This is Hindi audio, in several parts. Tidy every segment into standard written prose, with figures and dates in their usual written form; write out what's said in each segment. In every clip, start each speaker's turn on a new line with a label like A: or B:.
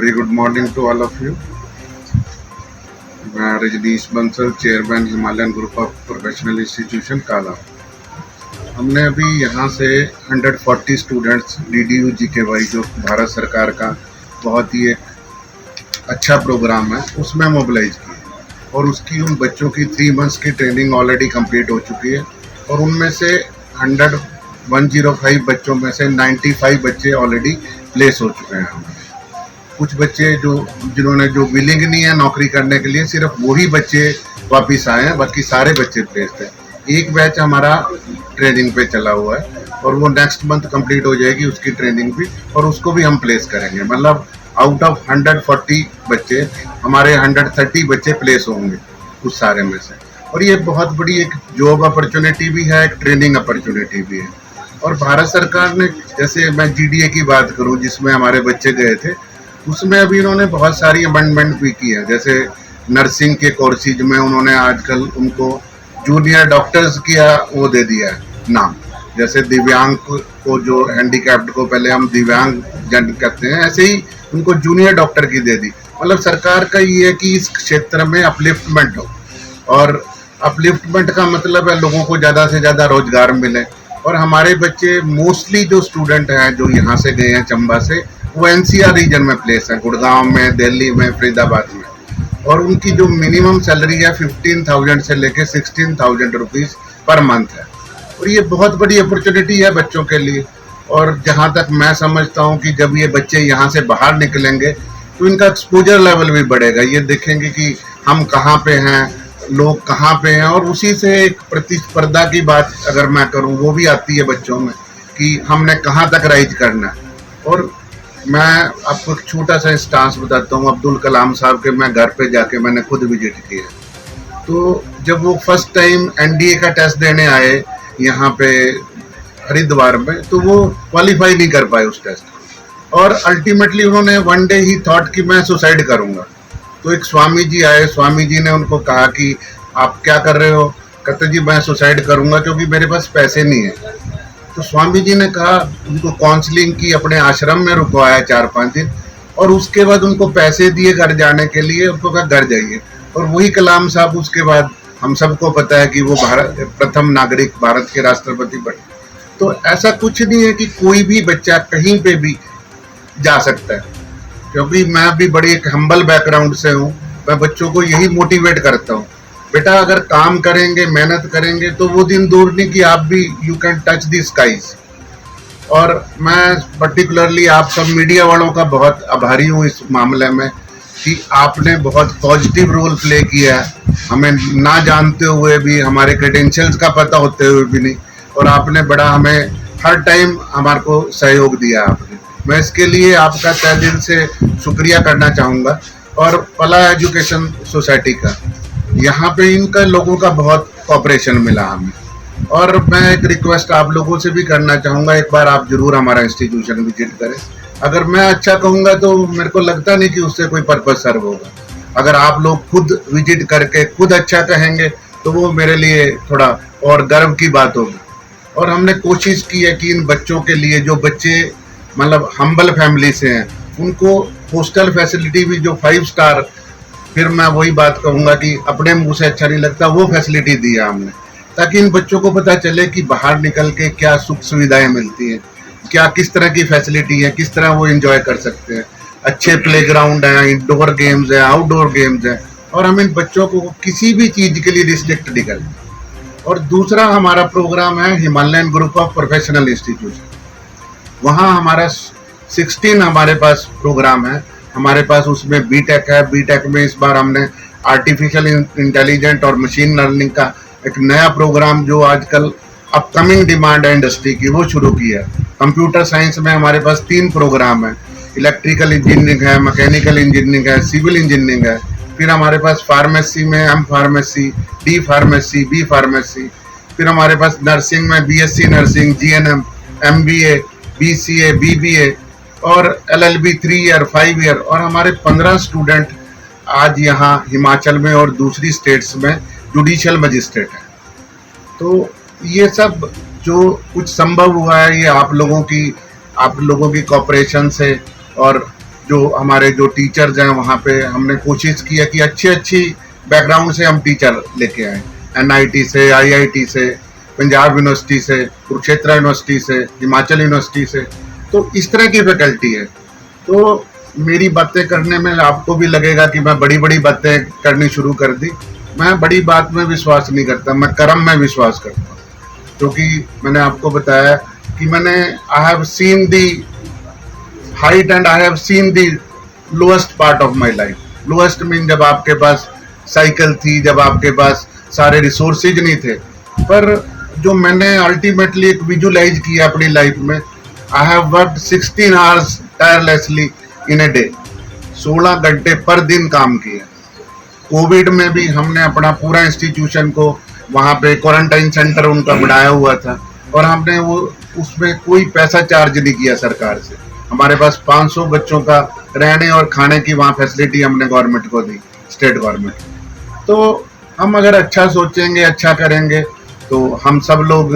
A: Very good morning to all of you. मैं Rajneesh Bansal, chairman Himalayan group of professional institution Kala. हमने अभी यहाँ से 140 स्टूडेंट्स DDU GKY जो भारत सरकार का बहुत ही एक अच्छा प्रोग्राम है उसमें मोबिलाइज किए और उसकी उन बच्चों की 3 मंथ्स की ट्रेनिंग ऑलरेडी कंप्लीट हो चुकी है और उनमें से 105 बच्चों में से 95 बच्चे ऑलरेडी प्लेस हो चुके हैं हमारे। कुछ बच्चे जिन्होंने विलिंग नहीं है नौकरी करने के लिए, सिर्फ वही बच्चे वापस आए हैं, बाकी सारे बच्चे प्लेस थे। एक बैच हमारा ट्रेनिंग पे चला हुआ है और वो नेक्स्ट मंथ कंप्लीट हो जाएगी उसकी ट्रेनिंग भी, और उसको भी हम प्लेस करेंगे। मतलब आउट ऑफ 140 बच्चे हमारे 130 बच्चे प्लेस होंगे उस सारे में से। और ये बहुत बड़ी एक जॉब अपॉर्चुनिटी भी है, एक ट्रेनिंग अपॉर्चुनिटी भी है। और भारत सरकार ने, जैसे मैं GDA की बात करूं जिसमें हमारे बच्चे गए थे, उसमें अभी इन्होंने बहुत सारी अमेंडमेंट भी की है। जैसे नर्सिंग के कोर्सेज में उन्होंने आजकल उनको जूनियर डॉक्टर्स किया वो दे दिया है नाम। जैसे दिव्यांग को, जो हैंडीकैप्ड को पहले हम दिव्यांग जन कहते हैं, ऐसे ही उनको जूनियर डॉक्टर की दे दी। मतलब सरकार का ये है कि इस क्षेत्र में अपलिफ्टमेंट हो, और अपलिफ्टमेंट का मतलब है लोगों को ज़्यादा से ज़्यादा रोजगार मिले। और हमारे बच्चे मोस्टली जो स्टूडेंट हैं जो यहाँ से गए हैं चंबा से, वो NCR रीजन में प्लेस है, गुड़गांव में, दिल्ली में, फरीदाबाद में। और उनकी जो मिनिमम सैलरी है 15,000 से लेके 16,000 रुपीज़ पर मंथ है। और ये बहुत बड़ी अपॉर्चुनिटी है बच्चों के लिए। और जहाँ तक मैं समझता हूँ कि जब ये बच्चे यहाँ से बाहर निकलेंगे तो इनका एक्सपोजर लेवल भी बढ़ेगा। ये देखेंगे कि हम कहाँ पे हैं, लोग कहाँ पे हैं, और उसी से एक प्रतिस्पर्धा की बात अगर मैं करूँ वो भी आती है बच्चों में कि हमने कहाँ तक राइज करना है। और मैं आपको एक छोटा सा इंस्टांस बताता हूँ। अब्दुल कलाम साहब के मैं घर पे जाके मैंने खुद विजिट किया। तो जब वो फर्स्ट टाइम NDA का टेस्ट देने आए यहाँ पे हरिद्वार में, तो वो क्वालिफाई नहीं कर पाए उस टेस्ट, और अल्टीमेटली उन्होंने वन डे ही थॉट कि मैं सुसाइड करूँगा। तो एक स्वामी जी आए, स्वामी जी ने उनको कहा कि आप क्या कर रहे हो? कहते जी मैं सुसाइड करूँगा क्योंकि मेरे पास पैसे नहीं है। तो स्वामी जी ने कहा, उनको काउंसलिंग की, अपने आश्रम में रुकवाया 4-5 दिन, और उसके बाद उनको पैसे दिए घर जाने के लिए, उनको कहा घर जाइए। और वही कलाम साहब उसके बाद हम सबको पता है कि वो भारत प्रथम नागरिक, भारत के राष्ट्रपति बने। तो ऐसा कुछ नहीं है कि कोई भी बच्चा कहीं पे भी जा सकता है, क्योंकि मैं भी बड़ी एक हम्बल बैकग्राउंड से हूँ। मैं बच्चों को यही मोटिवेट करता हूँ, बेटा अगर काम करेंगे, मेहनत करेंगे तो वो दिन दूर नहीं कि आप भी you can touch the skies. और मैं पर्टिकुलरली आप सब मीडिया वालों का बहुत आभारी हूँ इस मामले में कि आपने बहुत पॉजिटिव रोल प्ले किया है, हमें ना जानते हुए भी, हमारे क्रेडेंशियल्स का पता होते हुए भी नहीं, और आपने बड़ा हमें हर टाइम हमारे को सहयोग दिया आपने। मैं इसके लिए आपका तहे दिल से शुक्रिया करना चाहूँगा। और पला एजुकेशन सोसाइटी का, यहाँ पे इनका लोगों का बहुत कोऑपरेशन मिला हमें। और मैं एक रिक्वेस्ट आप लोगों से भी करना चाहूँगा, एक बार आप जरूर हमारा इंस्टीट्यूशन विजिट करें। अगर मैं अच्छा कहूँगा तो मेरे को लगता नहीं कि उससे कोई पर्पस सर्व होगा। अगर आप लोग खुद विजिट करके खुद अच्छा कहेंगे तो वो मेरे लिए थोड़ा और गर्व की बात होगी। और हमने कोशिश की है कि इन बच्चों के लिए, जो बच्चे मतलब हम्बल फैमिली से हैं, उनको हॉस्टल फैसिलिटी भी जो 5 स्टार, फिर मैं वही बात कहूँगा कि अपने मुंह से अच्छा नहीं लगता, वो फैसिलिटी दी है हमने, ताकि इन बच्चों को पता चले कि बाहर निकल के क्या सुख सुविधाएं मिलती हैं, क्या किस तरह की फैसिलिटी है, किस तरह वो एंजॉय कर सकते हैं। अच्छे प्लेग्राउंड हैं, इंडोर गेम्स हैं, आउटडोर गेम्स हैं, और हम इन बच्चों को किसी भी चीज़ के लिए रिस्ट्रिक्ट नहीं करते। और दूसरा हमारा प्रोग्राम है Himalayan group of professional institution. वहाँ हमारा 16 हमारे पास प्रोग्राम है। हमारे पास उसमें BTech है। BTech में इस बार हमने आर्टिफिशियल इंटेलिजेंट और मशीन लर्निंग का एक नया प्रोग्राम, जो आजकल अपकमिंग डिमांड है इंडस्ट्री की, वो शुरू किया है। कंप्यूटर साइंस में हमारे पास 3 प्रोग्राम है, इलेक्ट्रिकल इंजीनियरिंग है, मैकेनिकल इंजीनियरिंग है, सिविल इंजीनियरिंग है। फिर हमारे पास फार्मेसी में M pharmacy, D pharmacy, B pharmacy. फिर हमारे पास नर्सिंग में BSc nursing, GNM, MBA, BCA, BBA और LLB 3 ईयर, 5 ईयर। और हमारे 15 स्टूडेंट आज यहाँ हिमाचल में और दूसरी स्टेट्स में जुडिशियल मजिस्ट्रेट हैं। तो ये सब जो कुछ संभव हुआ है, ये आप लोगों की कोऑपरेशन से और जो हमारे जो टीचर्स हैं वहाँ पे हमने कोशिश की है कि अच्छी अच्छी बैकग्राउंड से हम टीचर लेके आए, एनआईटी से, आईआईटी से, पंजाब यूनिवर्सिटी से, कुरुक्षेत्र यूनिवर्सिटी से, हिमाचल यूनिवर्सिटी से। तो इस तरह की फैकल्टी है। तो मेरी बातें करने में आपको भी लगेगा कि मैं बड़ी बड़ी बातें करनी शुरू कर दी। मैं बड़ी बात में विश्वास नहीं करता, मैं कर्म में विश्वास करता हूँ। क्योंकि मैंने आपको बताया कि मैंने I have seen the height and I have seen the lowest part of my life. Lowest mean जब आपके पास साइकिल थी, जब आपके पास सारे रिसोर्सेज नहीं थे, पर जो मैंने अल्टीमेटली एक विजुलाइज किया अपनी लाइफ में, I have worked 16 hours tirelessly in a day. 16 घंटे पर दिन काम किया। कोविड में भी हमने अपना पूरा इंस्टीट्यूशन को वहाँ पे क्वारंटाइन सेंटर उनका बनाया हुआ था, और हमने वो उसमें कोई पैसा चार्ज नहीं किया सरकार से। हमारे पास 500 बच्चों का रहने और खाने की वहाँ फैसिलिटी हमने गवर्नमेंट को दी, स्टेट गवर्नमेंट। तो हम अगर अच्छा सोचेंगे, अच्छा करेंगे, तो हम सब लोग,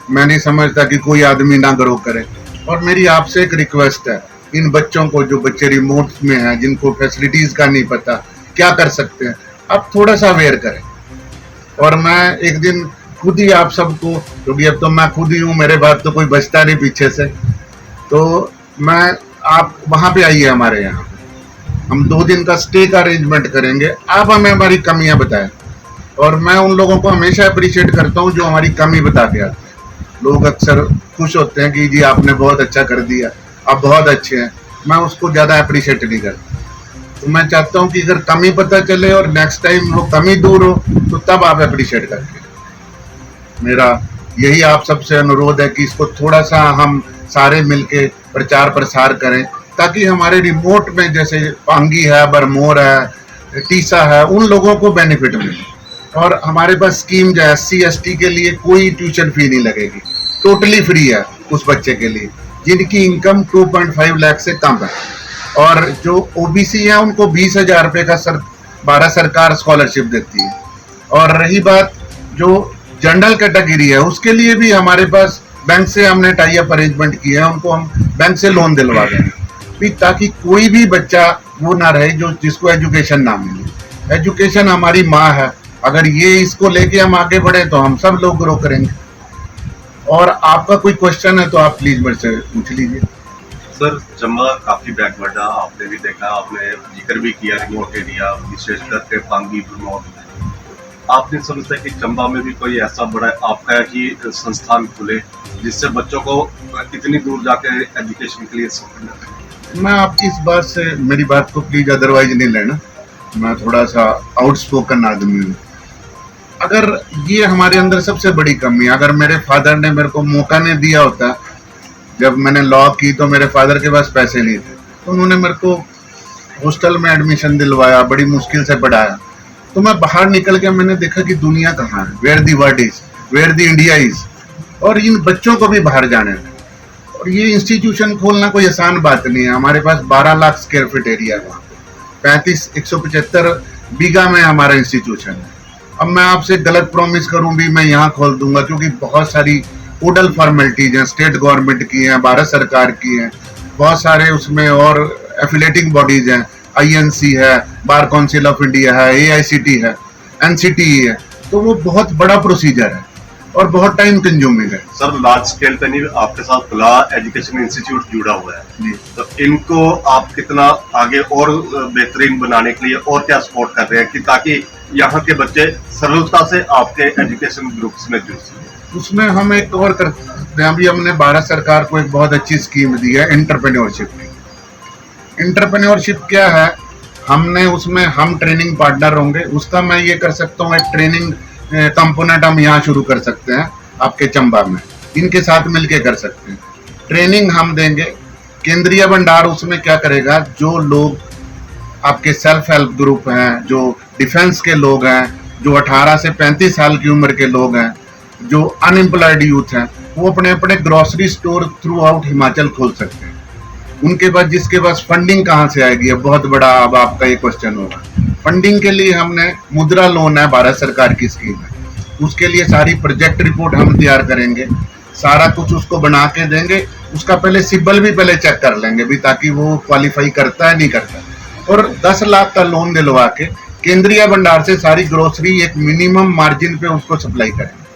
A: मैं नहीं समझता कि कोई आदमी ना ग्रो करे। और मेरी आपसे एक रिक्वेस्ट है, इन बच्चों को, जो बच्चे रिमोट में हैं, जिनको फैसिलिटीज का नहीं पता क्या कर सकते हैं, आप थोड़ा सा अवेयर करें। और मैं एक दिन खुद ही आप सबको, क्योंकि अब तो मैं खुद ही हूँ, मेरे बाद तो कोई बचता नहीं पीछे से, तो मैं, आप वहाँ पे आइए हमारे यहाँ, हम 2 दिन का स्टे का अरेंजमेंट करेंगे। आप हमें हमारी कमियां बताएं, और मैं उन लोगों को हमेशा अप्रिशिएट करता हूँ जो हमारी कमी बता के आते हैं। लोग अक्सर खुश होते हैं कि जी आपने बहुत अच्छा कर दिया, आप बहुत अच्छे हैं। मैं उसको ज़्यादा अप्रिशिएट नहीं करता। तो मैं चाहता हूँ कि अगर कमी पता चले और नेक्स्ट टाइम वो कमी दूर हो, तो तब आप अप्रिशिएट करके। मेरा यही आप सबसे अनुरोध है कि इसको थोड़ा सा हम सारे मिलके प्रचार प्रसार करें, ताकि हमारे रिमोट में जैसे पांगी है, बरमोर है, टीसा है, उन लोगों को बेनिफिट मिले। और हमारे पास स्कीम जो है SC/ST के लिए कोई ट्यूशन फी नहीं लगेगी, टोटली फ्री है उस बच्चे के लिए जिनकी इनकम 2.5 लाख से कम है। और जो OBC है उनको 20,000 रुपये का भारत सरकार स्कॉलरशिप देती है। और रही बात जो जनरल कैटेगरी है, उसके लिए भी हमारे पास बैंक से हमने टाई अप अरेंजमेंट किया है, उनको हम बैंक से लोन दिलवा देंगे, ताकि कोई भी बच्चा वो ना रहे जो जिसको एजुकेशन ना मिले। एजुकेशन हमारी माँ है, अगर ये इसको लेके हम आगे बढ़े तो हम सब लोग ग्रो करेंगे। और आपका कोई क्वेश्चन है तो आप प्लीज मेरे से पूछ लीजिए।
B: सर, चंबा काफी बैकवर्ड है, आपने भी देखा, आपने जिक्र भी किया रिमोट एरिया, विशेष करके पांगी रिमोट। आपने समझता है कि चंबा में भी कोई ऐसा बड़ा आपका ही संस्थान खुले जिससे बच्चों को इतनी दूर जाकर एजुकेशन के लिए सफर?
A: मैं आपकी इस बात से, मेरी बात को प्लीज अदरवाइज नहीं लेना, मैं थोड़ा सा आउटस्पोकन आदमी हूँ। अगर ये हमारे अंदर सबसे बड़ी कमी है, अगर मेरे फादर ने मेरे को मौका नहीं दिया होता, जब मैंने लॉ की तो मेरे फादर के पास पैसे नहीं थे, तो उन्होंने मेरे को हॉस्टल में एडमिशन दिलवाया, बड़ी मुश्किल से पढ़ाया। तो मैं बाहर निकल के मैंने देखा कि दुनिया कहाँ है, where the world is, where the India is. और इन बच्चों को भी बाहर जाने है। और ये इंस्टीट्यूशन खोलना कोई आसान बात नहीं है। हमारे पास 12 लाख स्क्वायर फीट एरिया है, 175 बीघा में हमारा इंस्टीट्यूशन है। अब मैं आपसे गलत प्रॉमिस करूं भी मैं यहाँ खोल दूंगा, क्योंकि बहुत सारी कोडल फॉर्मेलिटीज हैं, स्टेट गवर्नमेंट की हैं, भारत सरकार की हैं, बहुत सारे उसमें और एफिलेटिंग बॉडीज हैं, INC है, बार काउंसिल ऑफ इंडिया है, AICT है, NCTE है। तो वो बहुत बड़ा प्रोसीजर है और बहुत टाइम कंज्यूमिंग है।
B: सर, लार्ज स्केल पे नहीं, आपके साथ खुला एजुकेशन इंस्टीट्यूट जुड़ा हुआ है, तो इनको आप कितना आगे और बेहतरीन बनाने के लिए और क्या सपोर्ट कर रहे हैं कि ताकि यहाँ के बच्चे सरलता से आपके एजुकेशन ग्रुप्स में जुड़ सकें?
A: उसमें हम एक और करते हैं, अभी हमने भारत सरकार को एक बहुत अच्छी स्कीम दी है एंटरप्रेन्योरशिप की। एंटरप्रेन्योरशिप क्या है, हमने उसमें हम ट्रेनिंग पार्टनर होंगे। उसका मैं ये कर सकता हूँ, एक ट्रेनिंग कंपोनेंट हम यहाँ शुरू कर सकते हैं आपके चंबा में, इनके साथ मिलके कर सकते हैं। ट्रेनिंग हम देंगे, केंद्रीय भंडार उसमें क्या करेगा, जो लोग आपके सेल्फ हेल्प ग्रुप हैं, जो डिफेंस के लोग हैं, जो 18 से 35 साल की उम्र के लोग हैं, जो अनएम्प्लॉयड यूथ हैं, वो अपने अपने grocery store through out Himachal खोल सकते हैं। उनके पास, जिसके पास फंडिंग कहाँ से आएगी, अब बहुत बड़ा अब आपका ये क्वेश्चन होगा। फंडिंग के लिए हमने मुद्रा लोन है, भारत सरकार की स्कीम है, उसके लिए सारी प्रोजेक्ट रिपोर्ट हम तैयार करेंगे, सारा कुछ उसको बना के देंगे, उसका पहले सिबिल भी पहले चेक कर लेंगे भी, ताकि वो क्वालिफाई करता है नहीं करता, और 10 लाख का लोन दिलवा के केंद्रीय भंडार से सारी ग्रोसरी एक मिनिमम मार्जिन पे उसको सप्लाई करें।